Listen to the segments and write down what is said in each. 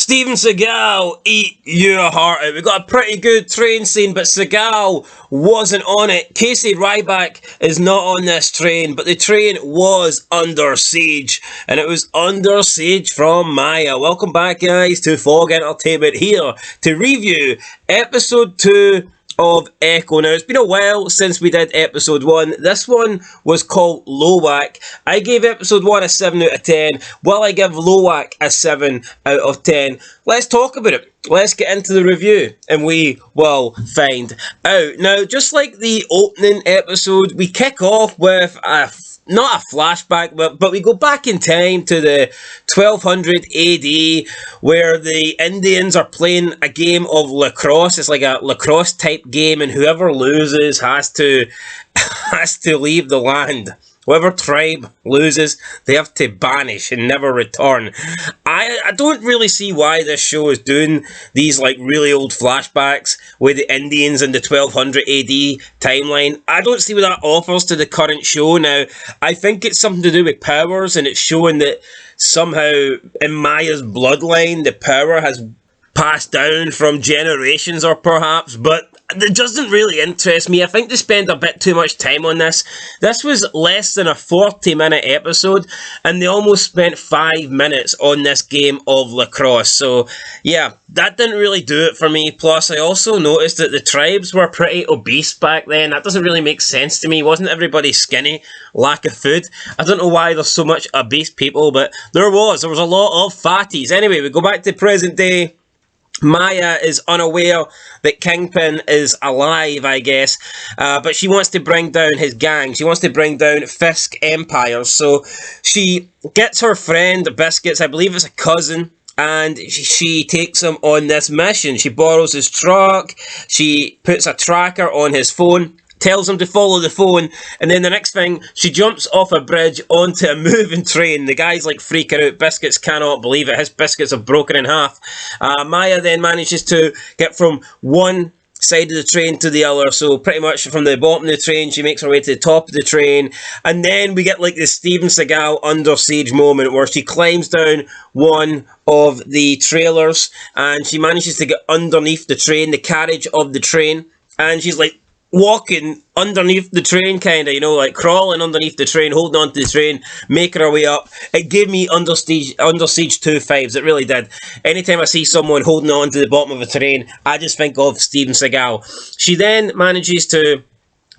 Steven Seagal, eat your heart out. We got a pretty good train scene, but Seagal wasn't on it. Casey Ryback is not on this train, but the train was under siege, and it was under siege from Maya. Welcome back, guys, to Fog Entertainment here to review episode 2 of Echo. Now, it's been a while since we did episode 1. This one was called Lowak. I gave episode 1 a 7 out of 10. Will I give Lowak a 7 out of 10? Let's talk about it. Let's get into the review, and we will find out. Now, just like the opening episode, we kick off with not a flashback, but we go back in time to the 1200 AD, where the Indians are playing a game of lacrosse. It's like a lacrosse type game, and whoever loses has to leave the land. Whoever tribe loses, they have to banish and never return. I don't really see why this show is doing these like really old flashbacks with the Indians in the 1200 AD timeline. I don't see what that offers to the current show now. I think it's something to do with powers, and it's showing that somehow in Maya's bloodline, the power has passed down from generations or perhaps, but it doesn't really interest me. I think they spend a bit too much time on this. This was less than a 40-minute episode, and they almost spent 5 minutes on this game of lacrosse. So, yeah, that didn't really do it for me. Plus, I also noticed that the tribes were pretty obese back then. That doesn't really make sense to me. Wasn't everybody skinny? Lack of food? I don't know why there's so much obese people, but there was a lot of fatties. Anyway, we go back to present day. Maya is unaware that Kingpin is alive, I guess, but she wants to bring down his gang. She wants to bring down Fisk Empire, so she gets her friend Biscuits, I believe it's a cousin, and she takes him on this mission. She borrows his truck, she puts a tracker on his phone, tells him to follow the phone, and then the next thing, she jumps off a bridge onto a moving train. The guy's like freaking out. Biscuits cannot believe it. His biscuits have broken in half. Maya then manages to get from one side of the train to the other, so pretty much from the bottom of the train, she makes her way to the top of the train, and then we get like the Steven Seagal under siege moment where she climbs down one of the trailers, and she manages to get underneath the train, the carriage of the train, and she's like walking underneath the train, kind of, you know, like crawling underneath the train, holding on to the train, making her way up. It gave me Under Siege 2 vibes, it really did. Anytime I see someone holding on to the bottom of a train, I just think of Steven Seagal. She then manages to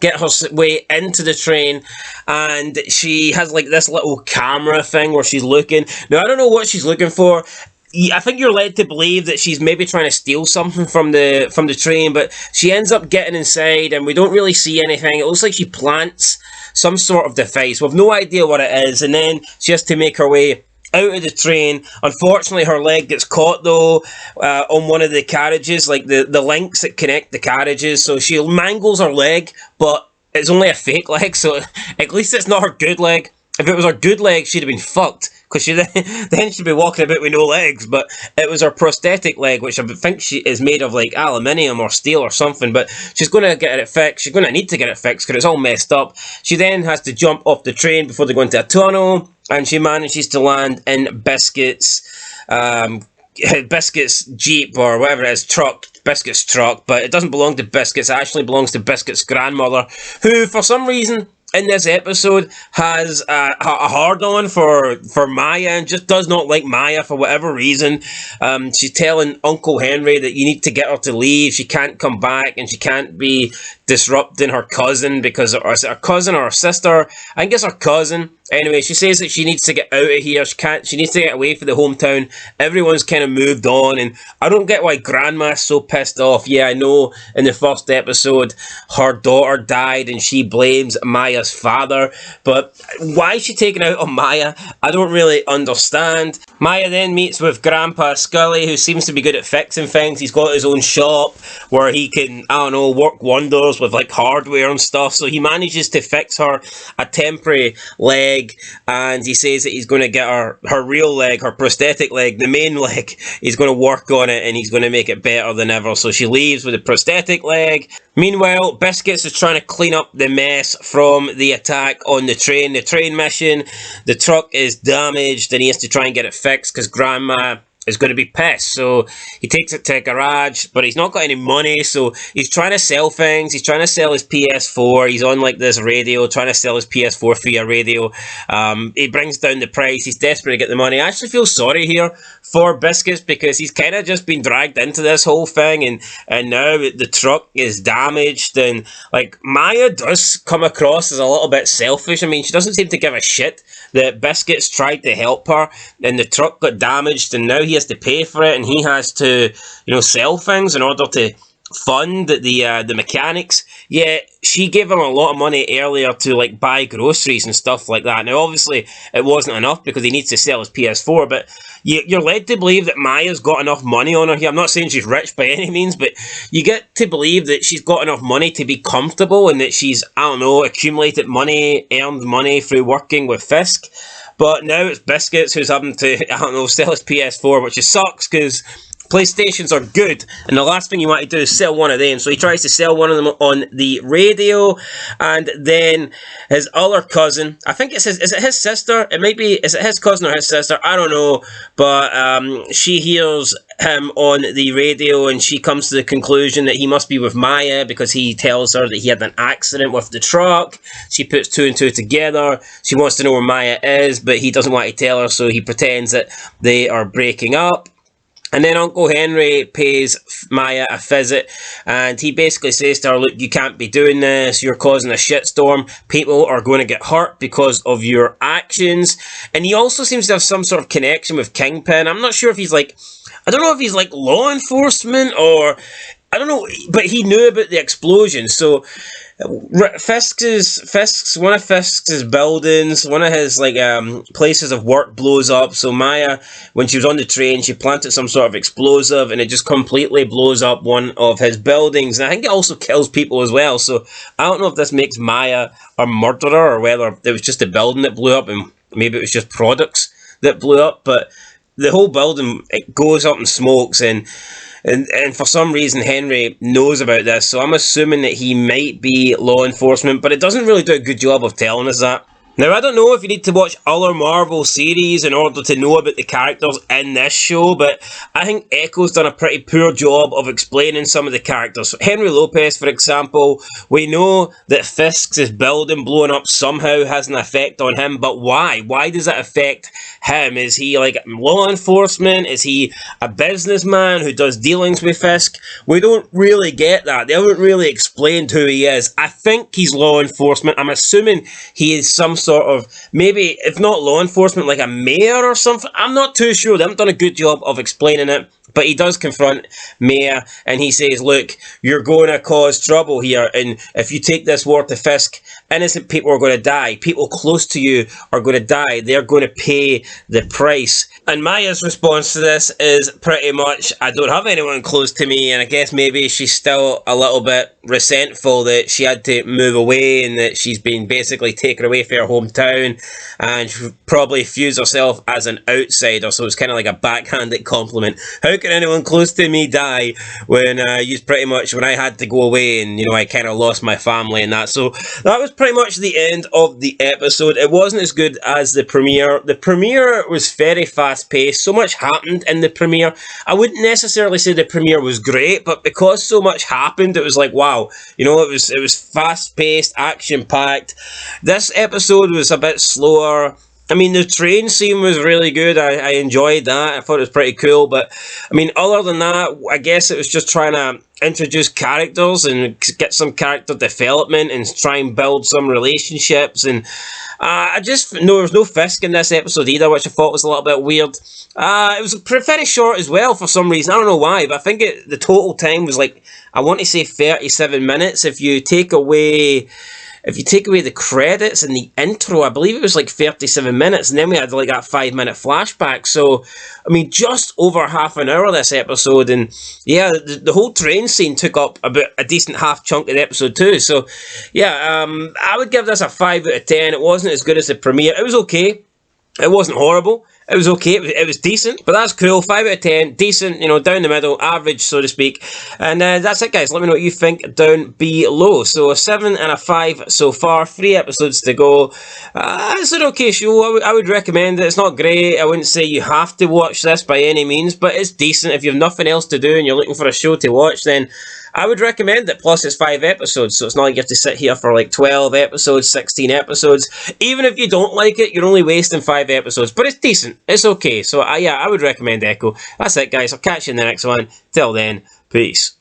get her way into the train, and she has like this little camera thing where she's looking. Now, I don't know what she's looking for. I think you're led to believe that she's maybe trying to steal something from the train, but she ends up getting inside, and we don't really see anything. It looks like she plants some sort of device. We have no idea what it is, and then she has to make her way out of the train. Unfortunately, her leg gets caught, though, on one of the carriages, like the links that connect the carriages, so she mangles her leg, but it's only a fake leg, so at least it's not her good leg. If it was her good leg, she'd have been fucked, because then she'd be walking about with no legs, but it was her prosthetic leg, which I think she is made of like aluminium or steel or something, but she's going to get it fixed. She's going to need to get it fixed because it's all messed up. She then has to jump off the train before they go into a tunnel, and she manages to land in Biscuits' Jeep, or whatever it is, truck. Biscuits' truck, but it doesn't belong to Biscuits. It actually belongs to Biscuits' grandmother, who for some reason in this episode has a hard-on for Maya, and just does not like Maya for whatever reason. She's telling Uncle Henry that you need to get her to leave. She can't come back, and she can't be disrupting her cousin, because is it her cousin or her sister? I think it's her cousin. Anyway, she says that she needs to get out of here. She needs to get away from the hometown. Everyone's kind of moved on, and I don't get why Grandma's so pissed off. Yeah, I know in the first episode her daughter died and she blames Maya's father, but why is she taking out on Maya? I don't really understand. Maya then meets with Grandpa Scully, who seems to be good at fixing things. He's got his own shop where he can, I don't know, work wonders with like hardware and stuff, so he manages to fix her a temporary leg, and he says that he's going to get her real leg, her prosthetic leg, the main leg. He's going to work on it, and he's going to make it better than ever. So she leaves with a prosthetic leg. Meanwhile, Biscuits is trying to clean up the mess from the attack on the train mission. The truck is damaged, and he has to try and get it fixed because Grandma is going to be pissed. So he takes it to a garage, but he's not got any money, so he's trying to sell things. He's trying to sell his PS4. He's on like this radio, trying to sell his PS4 via radio. He brings down the price. He's desperate to get the money. I actually feel sorry here for Biscuits, because he's kind of just been dragged into this whole thing, and now the truck is damaged, and like Maya does come across as a little bit selfish. I mean, she doesn't seem to give a shit that Biscuits tried to help her, and the truck got damaged, and now he has to pay for it, and he has to, sell things in order to fund the mechanics. Yeah, she gave him a lot of money earlier to like buy groceries and stuff like that. Now, obviously, it wasn't enough because he needs to sell his PS4, but you're led to believe that Maya's got enough money on her here. I'm not saying she's rich by any means, but you get to believe that she's got enough money to be comfortable, and that she's, I don't know, accumulated money, earned money through working with Fisk. But now it's Biscuits who's having to, I don't know, sell his PS4, which sucks because PlayStations are good, and the last thing you want to do is sell one of them. So he tries to sell one of them on the radio, and then his other cousin, I think it's is it his sister? It might be, is it his cousin or his sister? I don't know, but she hears him on the radio, and she comes to the conclusion that he must be with Maya because he tells her that he had an accident with the truck. She puts two and two together. She wants to know where Maya is, but he doesn't want to tell her, so he pretends that they are breaking up. And then Uncle Henry pays Maya a visit, and he basically says to her, look, you can't be doing this, you're causing a shitstorm, people are going to get hurt because of your actions. And he also seems to have some sort of connection with Kingpin. I'm not sure if he's like, I don't know if he's like law enforcement, or I don't know, but he knew about the explosion. So Fisk's one of Fisk's buildings, one of his like places of work blows up. So Maya, when she was on the train, she planted some sort of explosive, and it just completely blows up one of his buildings. And I think it also kills people as well. So I don't know if this makes Maya a murderer, or whether it was just a building that blew up, and maybe it was just products that blew up. But the whole building, it goes up in smokes, and for some reason Henry knows about this, so I'm assuming that he might be law enforcement, but it doesn't really do a good job of telling us that. Now, I don't know if you need to watch other Marvel series in order to know about the characters in this show, but I think Echo's done a pretty poor job of explaining some of the characters. Henry Lopez, for example, we know that Fisk's building blowing up somehow has an effect on him, but why? Why does it affect him? Is he like law enforcement? Is he a businessman who does dealings with Fisk? We don't really get that. They haven't really explained who he is. I think he's law enforcement. I'm assuming he is some sort of, maybe, if not law enforcement, like a mayor or something. I'm not too sure. They haven't done a good job of explaining it. But he does confront Maya, and he says, look, you're going to cause trouble here, and if you take this war to Fisk, innocent people are going to die. People close to you are going to die. They're going to pay the price. And Maya's response to this is pretty much, I don't have anyone close to me, and I guess maybe she's still a little bit resentful that she had to move away, and that she's been basically taken away from her hometown, and she probably views herself as an outsider, so it's kind of like a backhanded compliment. How can anyone close to me die when when I had to go away, and I kind of lost my family and that. So that was pretty much the end of the episode. It wasn't as good as the premiere. The premiere was very fast paced. So much happened in the premiere. I wouldn't necessarily say the premiere was great, but because so much happened, it was like, wow, it was fast paced, action packed. This episode was a bit slower. I mean, the train scene was really good. I enjoyed that. I thought it was pretty cool. But, I mean, other than that, I guess it was just trying to introduce characters and get some character development and try and build some relationships. And there was no Fisk in this episode either, which I thought was a little bit weird. It was very short as well for some reason. I don't know why, but I think the total time was like, I want to say 37 minutes. If you take away the credits and the intro, I believe it was like 37 minutes, and then we had like that 5-minute flashback. So, I mean, just over half an hour this episode, and yeah, the whole train scene took up about a decent half chunk of the episode too. So, yeah, I would give this a 5 out of 10. It wasn't as good as the premiere. It was okay. It wasn't horrible. It was okay. It was decent, but that's cool. 5 out of 10, decent. You know, down the middle, average, so to speak. And that's it, guys. Let me know what you think down below. So a 7 and a 5 so far. 3 episodes to go. It's an okay show. I would recommend it. It's not great. I wouldn't say you have to watch this by any means, but it's decent. If you have nothing else to do and you're looking for a show to watch, then I would recommend it. Plus, it's 5 episodes, so it's not like you have to sit here for like 12 episodes, 16 episodes. Even if you don't like it, you're only wasting 5 episodes. But it's decent. It's okay. So, yeah, I would recommend Echo. That's it, guys. I'll catch you in the next one. Till then, peace.